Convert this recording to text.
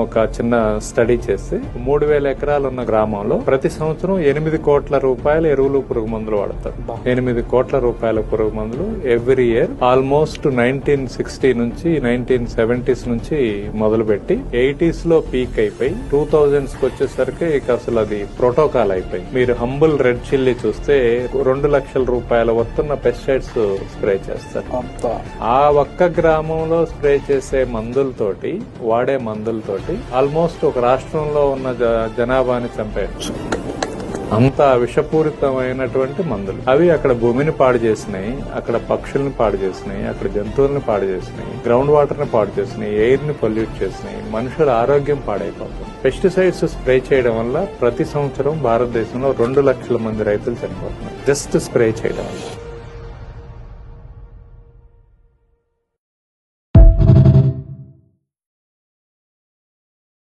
ఒక చిన్న స్టడీ చేసి 3000 ఎకరాలు ఉన్న గ్రామంలో ప్రతి సంవత్సరం 8 కోట్ల రూపాయల ఎరువులు పురుగు మందులు వాడతారు. 8 కోట్ల రూపాయల పురుగు మందులు ఎవ్రీ ఇయర్. ఆల్మోస్ట్ 1960 నుంచి 1970s నుంచి మొదలుపెట్టి 80s లో పీక్ అయిపోయి 2000s కి వచ్చేసరికి ఇక అసలు అది ప్రోటోకాల్ అయిపోయి. మీరు హంబుల్ రెడ్ చిల్లీ చూస్తే 2 లక్షల రూపాయల వస్తున్న పెస్టిసైడ్స్ స్ప్రే చేస్తారు. ఆ ఒక్క గ్రామంలో స్ప్రే చేసే మందులతోటి, వాడే మందులతోటి ఆల్మోస్ట్ ఒక రాష్ట్రంలో ఉన్న జనాభాని చంపేయచ్చు. అంత విషపూరితమైనటువంటి మందులు. అవి అక్కడ భూమిని పాడు చేసినాయి, అక్కడ పక్షుల్ని పాడు చేసినాయి, అక్కడ జంతువుల్ని పాడు చేసినాయి, గ్రౌండ్ వాటర్ ని పాడు చేసినాయి, ఎయిర్ ని పొల్యూట్ చేసినాయి, మనుషుల ఆరోగ్యం పాడైపోతుంది. పెస్టిసైడ్స్ స్ప్రే చేయడం వల్ల ప్రతి సంవత్సరం భారతదేశంలో 2 లక్షల మంది రైతులు చనిపోతున్నారు. జస్ట్ స్ప్రే చేయడం వల్ల.